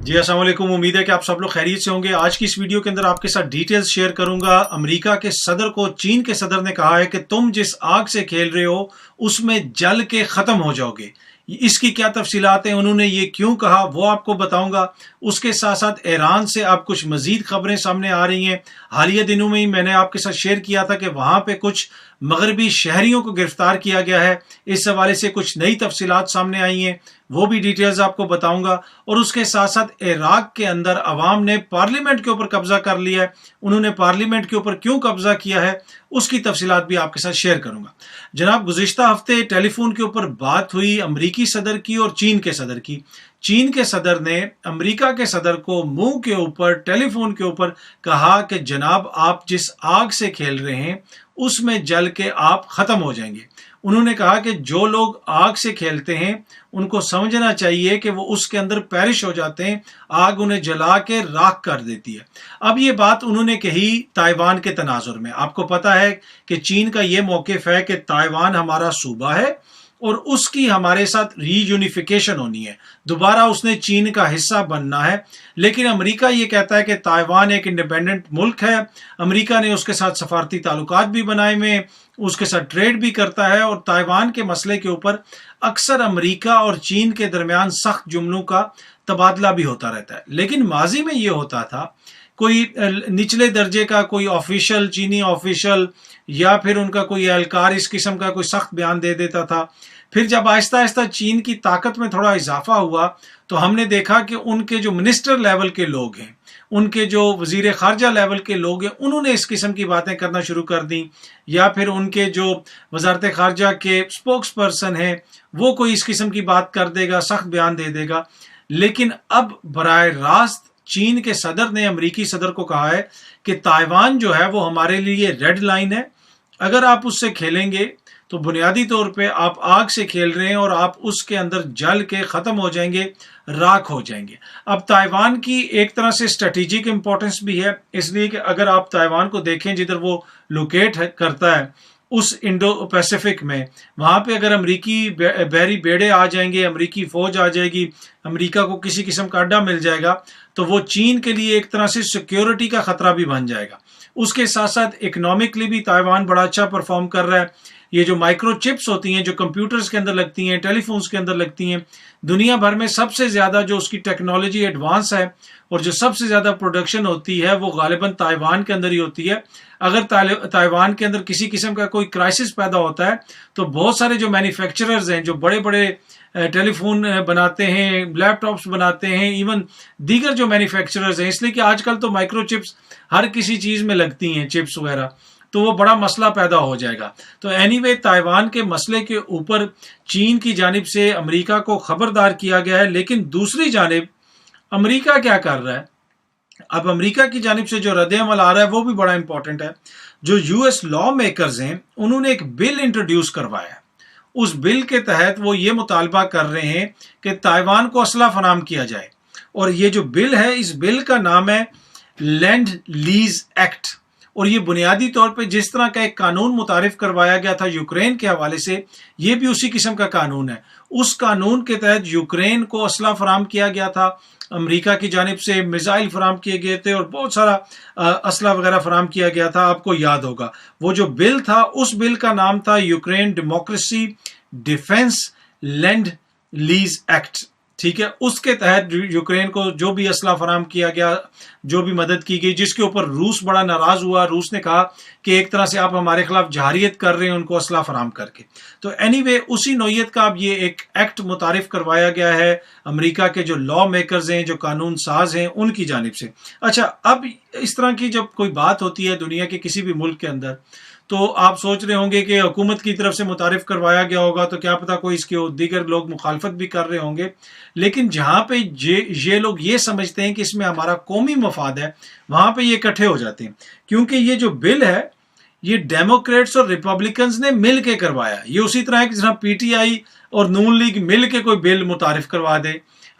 جی السلام علیکم، امید ہے کہ آپ سب لوگ خیریت سے ہوں گے۔ آج کی اس ویڈیو کے اندر آپ کے ساتھ ڈیٹیلز شیئر کروں گا۔ امریکہ کے صدر کو چین کے صدر نے کہا ہے کہ تم جس آگ سے کھیل رہے ہو اس میں جل کے ختم ہو جاؤ گے۔ اس کی کیا تفصیلات ہیں، انہوں نے یہ کیوں کہا، وہ آپ کو بتاؤں گا۔ اس کے ساتھ ساتھ ایران سے اب کچھ مزید خبریں سامنے آ رہی ہیں۔ حالیہ دنوں میں ہی میں نے آپ کے ساتھ شیئر کیا تھا کہ وہاں پہ کچھ مغربی شہریوں کو گرفتار کیا گیا ہے۔ اس حوالے سے کچھ نئی تفصیلات سامنے آئی ہیں، وہ بھی ڈیٹیلز آپ کو بتاؤں گا۔ اور اس کے ساتھ ساتھ عراق کے اندر عوام نے پارلیمنٹ کے اوپر قبضہ کر لیا ہے۔ انہوں نے پارلیمنٹ کے اوپر کیوں قبضہ کیا ہے، اس کی تفصیلات بھی آپ کے ساتھ شیئر کروں گا۔ جناب، گزشتہ ہفتے ٹیلی فون کے اوپر بات ہوئی امریکی صدر کی اور چین کے صدر کی۔ چین کے صدر نے امریکہ کے صدر کو منہ کے اوپر ٹیلی فون کے اوپر کہا کہ جناب آپ جس آگ سے کھیل رہے ہیں اس میں جل کے آپ ختم ہو جائیں گے۔ انہوں نے کہا کہ جو لوگ آگ سے کھیلتے ہیں ان کو سمجھنا چاہیے کہ وہ اس کے اندر پیرش ہو جاتے ہیں، آگ انہیں جلا کے راکھ کر دیتی ہے۔ اب یہ بات انہوں نے کہی تائیوان کے تناظر میں۔ آپ کو پتا ہے کہ چین کا یہ موقف ہے کہ تائیوان ہمارا صوبہ ہے اور اس کی ہمارے ساتھ ری یونیفیکیشن ہونی ہے، دوبارہ اس نے چین کا حصہ بننا ہے۔ لیکن امریکہ یہ کہتا ہے کہ تائیوان ایک انڈیپینڈنٹ ملک ہے، امریکہ نے اس کے ساتھ سفارتی تعلقات بھی بنائے ہوئے ہیں، اس کے ساتھ ٹریڈ بھی کرتا ہے، اور تائیوان کے مسئلے کے اوپر اکثر امریکہ اور چین کے درمیان سخت جملوں کا تبادلہ بھی ہوتا رہتا ہے۔ لیکن ماضی میں یہ ہوتا تھا، کوئی نچلے درجے کا کوئی آفیشل، چینی آفیشل یا پھر ان کا کوئی اہلکار اس قسم کا کوئی سخت بیان دے دیتا تھا۔ پھر جب آہستہ آہستہ چین کی طاقت میں تھوڑا اضافہ ہوا تو ہم نے دیکھا کہ ان کے جو منسٹر لیول کے لوگ ہیں، ان کے جو وزیر خارجہ لیول کے لوگ ہیں، انہوں نے اس قسم کی باتیں کرنا شروع کر دیں، یا پھر ان کے جو وزارت خارجہ کے سپوکس پرسن ہیں وہ کوئی اس قسم کی بات کر دے گا، سخت بیان دے دے گا۔ لیکن اب براہ راست چین کے صدر نے امریکی صدر کو کہا ہے کہ تائیوان جو ہے وہ ہمارے لیے ریڈ لائن ہے، اگر آپ اس سے کھیلیں گے تو بنیادی طور پہ آپ آگ سے کھیل رہے ہیں اور آپ اس کے اندر جل کے ختم ہو جائیں گے، راکھ ہو جائیں گے۔ اب تائیوان کی ایک طرح سے اسٹریٹجک امپورٹنس بھی ہے، اس لیے کہ اگر آپ تائیوان کو دیکھیں جدھر وہ لوکیٹ کرتا ہے اس انڈو پیسیفک میں، وہاں پہ اگر امریکی بحری بیڑے آ جائیں گے، امریکی فوج آ جائے گی، امریکہ کو کسی قسم کا اڈا مل جائے گا تو وہ چین کے لیے ایک طرح سے سیکیورٹی کا خطرہ بھی بن جائے گا۔ اس کے ساتھ ساتھ اکنامکلی بھی تائیوان بڑا اچھا پرفارم کر رہا ہے۔ یہ جو مائکرو چپس ہوتی ہیں جو کمپیوٹرز کے اندر لگتی ہیں، ٹیلی فونز کے اندر لگتی ہیں، دنیا بھر میں سب سے زیادہ جو اس کی ٹیکنالوجی ایڈوانس ہے اور جو سب سے زیادہ پروڈکشن ہوتی ہے وہ غالباً تائیوان کے اندر ہی ہوتی ہے۔ اگر تائیوان کے اندر کسی قسم کا کوئی کرائسس پیدا ہوتا ہے تو بہت سارے جو مینوفیکچررز ہیں، جو بڑے بڑے ٹیلی فون بناتے ہیں، لیپ ٹاپس بناتے ہیں، ایون دیگر جو مینوفیکچررز ہیں، اس لیے کہ آج کل تو مائکرو چپس ہر کسی چیز میں لگتی ہیں، چپس وغیرہ، تو وہ بڑا مسئلہ پیدا ہو جائے گا۔ تو اینی وے تائیوان کے مسئلے کے اوپر چین کی جانب سے امریکہ کو خبردار کیا گیا ہے۔ لیکن دوسری جانب امریکہ کیا کر رہا ہے؟ اب امریکہ کی جانب سے جو رد عمل آ رہا ہے وہ بھی بڑا امپورٹنٹ ہے۔ جو یو ایس لا میکرز ہیں انہوں نے ایک بل انٹروڈیوس کروایا ہے۔ اس بل کے تحت وہ یہ مطالبہ کر رہے ہیں کہ تائیوان کو اسلحہ فراہم کیا جائے، اور یہ جو بل ہے اس بل کا نام ہے لینڈ لیز ایکٹ، اور یہ بنیادی طور پہ جس طرح کا ایک قانون متعارف کروایا گیا تھا یوکرین کے حوالے سے، یہ بھی اسی قسم کا قانون ہے۔ اس قانون کے تحت یوکرین کو اسلحہ فراہم کیا گیا تھا، امریکہ کی جانب سے میزائل فراہم کیے گئے تھے اور بہت سارا اسلحہ وغیرہ فراہم کیا گیا تھا۔ آپ کو یاد ہوگا وہ جو بل تھا، اس بل کا نام تھا Ukraine democracy defence lend lease act, ٹھیک ہے۔ اس کے تحت یوکرین کو جو بھی اسلحہ فراہم کیا گیا، جو بھی مدد کی گئی، جس کے اوپر روس بڑا ناراض ہوا، روس نے کہا کہ ایک طرح سے آپ ہمارے خلاف جہریت کر رہے ہیں ان کو اسلحہ فراہم کر کے۔ تو اینی وے اسی نوعیت کا اب یہ ایک ایکٹ متعارف کروایا گیا ہے امریکہ کے جو لا میکرز ہیں، جو قانون ساز ہیں، ان کی جانب سے۔ اچھا، اب اس طرح کی جب کوئی بات ہوتی ہے دنیا کے کسی بھی ملک کے اندر تو آپ سوچ رہے ہوں گے کہ حکومت کی طرف سے متعارف کروایا گیا ہوگا تو کیا پتا کوئی اس کے دیگر لوگ مخالفت بھی کر رہے ہوں گے، لیکن جہاں پہ یہ لوگ یہ سمجھتے ہیں کہ اس میں ہمارا قومی مفاد ہے، وہاں پہ یہ اکٹھے ہو جاتے ہیں، کیونکہ یہ جو بل ہے یہ ڈیموکریٹس اور ریپبلکنز نے مل کے کروایا۔ یہ اسی طرح ہے کہ جہاں پی ٹی آئی اور نون لیگ مل کے کوئی بل متعارف کروا دے،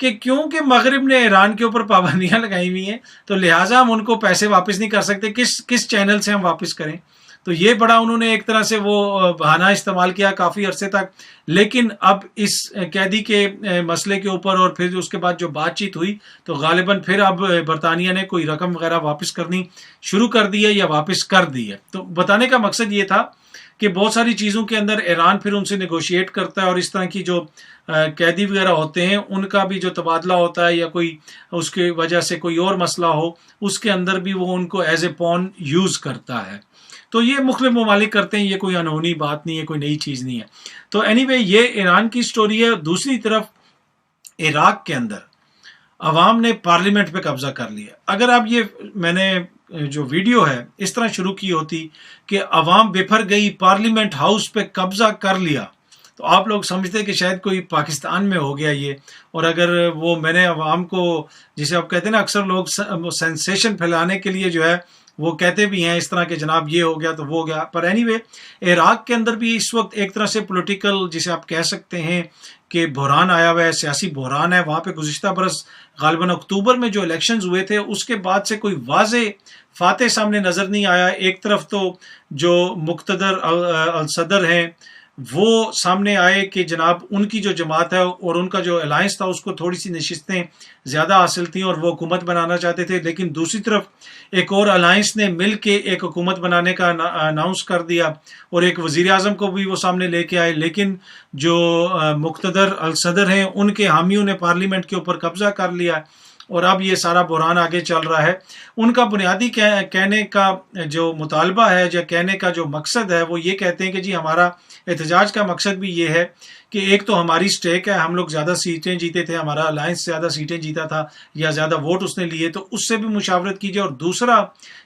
کہ کیونکہ مغرب نے ایران کے اوپر پابندیاں لگائی ہوئی ہیں تو لہٰذا ہم ان کو پیسے واپس نہیں کر سکتے، کس چینل سے ہم واپس کریں. تو یہ بڑا انہوں نے ایک طرح سے وہ بہانہ استعمال کیا کافی عرصے تک. لیکن اب اس قیدی کے مسئلے کے اوپر اور پھر اس کے بعد جو بات چیت ہوئی تو غالباً پھر اب برطانیہ نے کوئی رقم وغیرہ واپس کرنی شروع کر دی ہے یا واپس کر دی ہے. تو بتانے کا مقصد یہ تھا کہ بہت ساری چیزوں کے اندر ایران پھر ان سے نیگوشیٹ کرتا ہے، اور اس طرح کی جو قیدی وغیرہ ہوتے ہیں ان کا بھی جو تبادلہ ہوتا ہے یا کوئی اس کی وجہ سے کوئی اور مسئلہ ہو اس کے اندر بھی وہ ان کو ایز اے پون یوز کرتا ہے. تو یہ مختلف ممالک کرتے ہیں، یہ کوئی انہونی بات نہیں ہے، کوئی نئی چیز نہیں ہے. تو اینی وے یہ ایران کی سٹوری ہے. دوسری طرف عراق کے اندر عوام نے پارلیمنٹ پہ قبضہ کر لیا. اگر اب یہ میں نے جو ویڈیو ہے اس طرح شروع کی ہوتی کہ عوام بفر گئی، پارلیمنٹ ہاؤس پہ قبضہ کر لیا، تو آپ لوگ سمجھتے کہ شاید کوئی پاکستان میں ہو گیا یہ. اور اگر وہ میں نے عوام کو، جسے آپ کہتے ہیں نا اکثر لوگ سینسیشن پھیلانے کے لیے جو ہے وہ کہتے بھی ہیں اس طرح کہ جناب یہ ہو گیا تو وہ ہو گیا. پر اینی وے عراق کے اندر بھی اس وقت ایک طرح سے پولیٹیکل جسے آپ کہہ سکتے ہیں کہ بحران آیا ہوا ہے، سیاسی بحران ہے. وہاں پہ گزشتہ برس غالباً اکتوبر میں جو الیکشنز ہوئے تھے اس کے بعد سے کوئی واضح فاتح سامنے نظر نہیں آیا. ایک طرف تو جو مقتدر الصدر ہیں وہ سامنے آئے کہ جناب ان کی جو جماعت ہے اور ان کا جو الائنس تھا اس کو تھوڑی سی نشستیں زیادہ حاصل تھیں اور وہ حکومت بنانا چاہتے تھے. لیکن دوسری طرف ایک اور الائنس نے مل کے ایک حکومت بنانے کا اناؤنس کر دیا اور ایک وزیر اعظم کو بھی وہ سامنے لے کے آئے. لیکن جو مقتدر الصدر ہیں ان کے حامیوں نے پارلیمنٹ کے اوپر قبضہ کر لیا اور اب یہ سارا بحران آگے چل رہا ہے. ان کا بنیادی کہنے کا جو مطالبہ ہے یا کہنے کا جو مقصد ہے وہ یہ کہتے ہیں کہ جی ہمارا احتجاج کا مقصد بھی یہ ہے کہ ایک تو ہماری سٹیک ہے، ہم لوگ زیادہ سیٹیں جیتے تھے، ہمارا الائنس زیادہ سیٹیں جیتا تھا یا زیادہ ووٹ اس نے لیے، تو اس سے بھی مشاورت کیجیے. اور دوسرا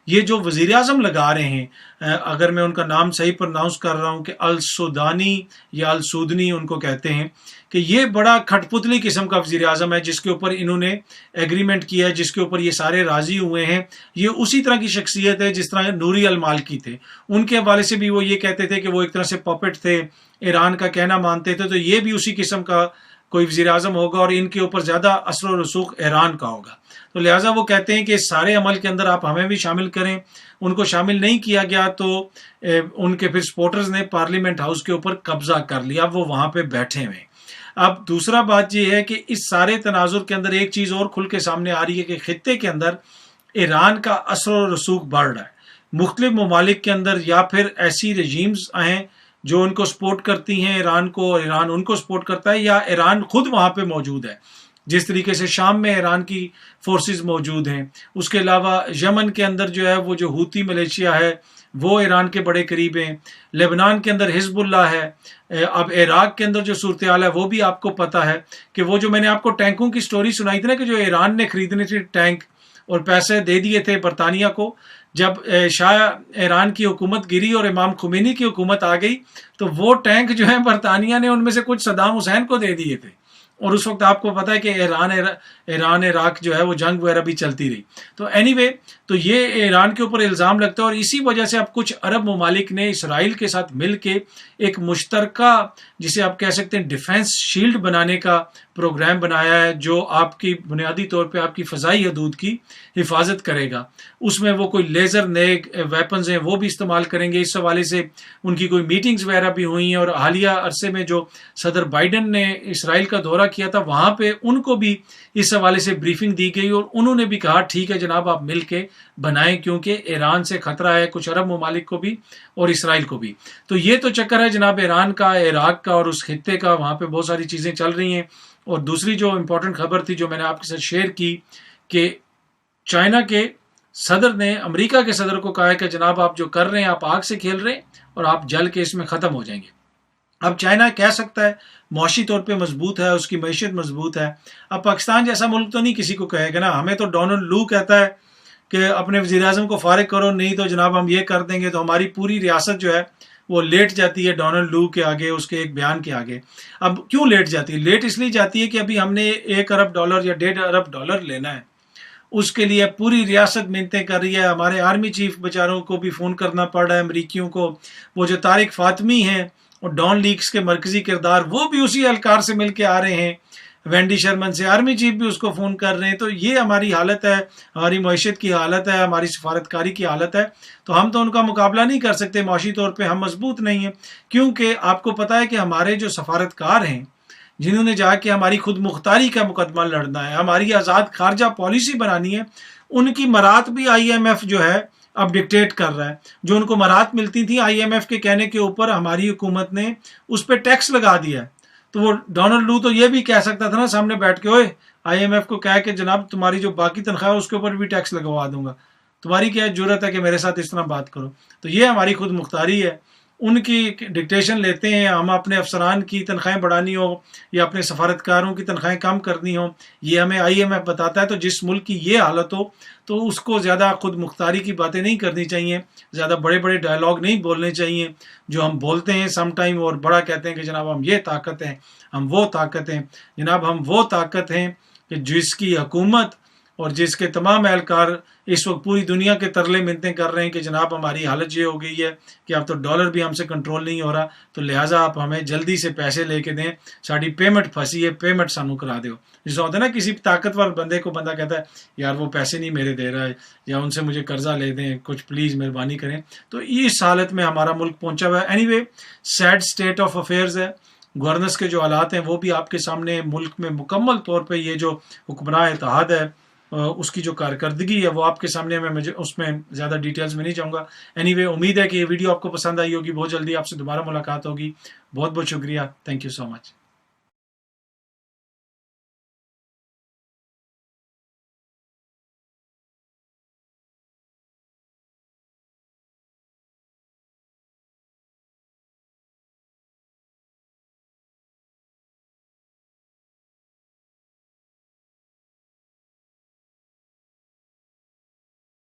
یہ جو وزیر اعظم لگا رہے ہیں، اگر میں ان کا نام صحیح پرناؤنس کر رہا ہوں کہ السودانی یا السودنی ان کو کہتے ہیں، کہ یہ بڑا کھٹ پتلی قسم کا وزیر اعظم ہے جس کے اوپر انہوں نے ایگریمنٹ کیا ہے، جس کے اوپر یہ سارے راضی ہوئے ہیں. یہ اسی طرح کی شخصیت ہے جس طرح نوری المالکی تھے. ان کے حوالے سے بھی وہ یہ کہتے تھے کہ وہ ایک طرح سے پاپٹ تھے، ایران کا کہنا مانتے تھے. تو یہ بھی اسی قسم کا کوئی وزیر اعظم ہوگا اور ان کے اوپر زیادہ اثر و رسوخ ایران کا ہوگا. تو لہٰذا وہ کہتے ہیں کہ سارے عمل کے اندر آپ ہمیں بھی شامل کریں. ان کو شامل نہیں کیا گیا تو ان کے پھر سپورٹرز نے پارلیمنٹ ہاؤس کے اوپر قبضہ کر لیا. اب وہ وہاں پہ بیٹھے ہوئے. اب دوسرا بات یہ ہے کہ اس سارے تناظر کے اندر ایک چیز اور کھل کے سامنے آ رہی ہے کہ خطے کے اندر ایران کا اثر و رسوخ بڑھ رہا ہے. مختلف ممالک کے اندر یا پھر ایسی رجیمز ہیں جو ان کو سپورٹ کرتی ہیں ایران کو اور ایران ان کو سپورٹ کرتا ہے، یا ایران خود وہاں پہ موجود ہے. جس طریقے سے شام میں ایران کی فورسز موجود ہیں. اس کے علاوہ یمن کے اندر جو ہے وہ جو ہوتی ملیشیا ہے وہ ایران کے بڑے قریب ہیں. لبنان کے اندر حزب اللہ ہے. اب عراق کے اندر جو صورتحال ہے وہ بھی آپ کو پتہ ہے کہ وہ جو میں نے آپ کو ٹینکوں کی سٹوری سنائی تھی نا کہ جو ایران نے خریدنے تھے ٹینک اور پیسے دے دیے تھے برطانیہ کو، جب شاہ ایران کی حکومت گری اور امام خمینی کی حکومت آ گئی تو وہ ٹینک جو ہیں برطانیہ نے ان میں سے کچھ صدام حسین کو دے دیے تھے. اور اس وقت آپ کو پتا ہے کہ ایران عراق جو ہے وہ جنگ وغیرہ بھی چلتی رہی. تو اینی وے تو یہ ایران کے اوپر الزام لگتا ہے اور اسی وجہ سے اب کچھ عرب ممالک نے اسرائیل کے ساتھ مل کے ایک مشترکہ جسے آپ کہہ سکتے ہیں ڈیفنس شیلڈ بنانے کا پروگرام بنایا ہے جو آپ کی بنیادی طور پہ آپ کی فضائی حدود کی حفاظت کرے گا. اس میں وہ کوئی لیزر نئے ویپنز ہیں وہ بھی استعمال کریں گے. اس حوالے سے ان کی کوئی میٹنگز وغیرہ بھی ہوئی ہیں اور حالیہ عرصے میں جو صدر بائیڈن نے اسرائیل کا دورہ کیا تھا وہاں پہ ان کو بھی اس حوالے سے بریفنگ دی گئی اور انہوں نے بھی کہا ٹھیک ہے جناب آپ مل کے بنائیں کیونکہ ایران سے خطرہ ہے کچھ عرب ممالک کو بھی اور اسرائیل کو بھی. تو یہ تو چکر ہے جناب ایران کا، عراق کا اور اس خطے کا. وہاں پہ بہت ساری چیزیں چل رہی ہیں. اور دوسری جو امپورٹنٹ خبر تھی جو میں نے آپ کے ساتھ شیئر کی کہ چائنا کے صدر نے امریکہ کے صدر کو کہا ہے کہ جناب آپ جو کر رہے ہیں آپ آگ سے کھیل رہے ہیں اور آپ جل کے اس میں ختم ہو جائیں گے. اب چائنا کہہ سکتا ہے معاشی طور پہ مضبوط ہے، اس کی معیشت مضبوط ہے. اب پاکستان جیسا ملک تو نہیں کسی کو کہے گا نا. ہمیں تو ڈونلڈ لو کہتا ہے کہ اپنے وزیر اعظم کو فارغ کرو نہیں تو جناب ہم یہ کر دیں گے. تو ہماری پوری ریاست جو ہے وہ لیٹ جاتی ہے ڈونلڈ لو کے آگے، اس کے ایک بیان کے آگے. اب کیوں لیٹ جاتی ہے؟ لیٹ اس لیے جاتی ہے کہ ابھی ہم نے $1 ارب یا $1.5 ارب لینا ہے. اس کے لیے پوری ریاست منتیں کر رہی ہے. ہمارے آرمی چیف بیچاروں کو بھی فون کرنا پڑ رہا ہے امریکیوں کو. وہ جو طارق فاطمی ہیں اور ڈان لیکس کے مرکزی کردار وہ بھی اسی اہلکار سے مل کے آ رہے ہیں، وینڈی شرمن سے آرمی چیف بھی اس کو فون کر رہے ہیں. تو یہ ہماری حالت ہے، ہماری معیشت کی حالت ہے، ہماری سفارتکاری کی حالت ہے. تو ہم تو ان کا مقابلہ نہیں کر سکتے، معاشی طور پہ ہم مضبوط نہیں ہیں، کیونکہ آپ کو پتہ ہے کہ ہمارے جو سفارتکار ہیں جنہوں نے جا کے ہماری خود مختاری کا مقدمہ لڑنا ہے، ہماری آزاد خارجہ پالیسی بنانی ہے، ان کی مرات بھی آئی ایم ایف جو ہے اب ڈکٹیٹ کر رہا ہے. جو ان کو مرات ملتی تھیں آئی ایم ایف کے کہنے کے اوپر، ہماری حکومت نے اس پہ ٹیکس لگا دیا ہے. تو وہ ڈونلڈ لو تو یہ بھی کہہ سکتا تھا نا سامنے بیٹھ کے، اوئے آئی ایم ایف کو کہہ کہ جناب تمہاری جو باقی تنخواہ ہے اس کے اوپر بھی ٹیکس لگوا دوں گا، تمہاری کیا جرت ہے کہ میرے ساتھ اس طرح بات کرو. تو یہ ہماری خود مختاری ہے، ان کی ڈکٹیشن لیتے ہیں. ہم اپنے افسران کی تنخواہیں بڑھانی ہو یا اپنے سفارتکاروں کی تنخواہیں کم کرنی ہو، یہ ہمیں آئی ایم ایف بتاتا ہے. تو جس ملک کی یہ حالت ہو تو اس کو زیادہ خود مختاری کی باتیں نہیں کرنی چاہیے، زیادہ بڑے بڑے ڈائلاگ نہیں بولنے چاہیے جو ہم بولتے ہیں سم ٹائم، اور بڑا کہتے ہیں کہ جناب ہم یہ طاقت ہیں، ہم وہ طاقت ہیں. جناب ہم وہ طاقت ہیں کہ جس کی حکومت اور جس کے تمام اہلکار اس وقت پوری دنیا کے ترلے منتیں کر رہے ہیں کہ جناب ہماری حالت یہ ہو گئی ہے کہ اب تو ڈالر بھی ہم سے کنٹرول نہیں ہو رہا، تو لہٰذا آپ ہمیں جلدی سے پیسے لے کے دیں، ساری پیمنٹ پھنسی ہے، پیمنٹ سانو کرا دو. جیسا ہوتا ہے نا کسی طاقتور بندے کو بندہ کہتا ہے یار وہ پیسے نہیں میرے دے رہا ہے، یا ان سے مجھے قرضہ لے دیں، کچھ پلیز مہربانی کریں. تو اس حالت میں ہمارا ملک پہنچا ہوا ہے. Anyway sad state of affairs ہے. گورننس کے جو حالات ہیں وہ بھی آپ کے سامنے، ملک میں مکمل طور پہ یہ جو حکمراں اتحاد ہے اس کی جو کارکردگی ہے وہ آپ کے سامنے، میں اس میں زیادہ ڈیٹیلز میں نہیں جاؤں گا. اینی وے امید ہے کہ یہ ویڈیو آپ کو پسند آئی ہوگی. بہت جلدی آپ سے دوبارہ ملاقات ہوگی. بہت بہت شکریہ. Thank you so much.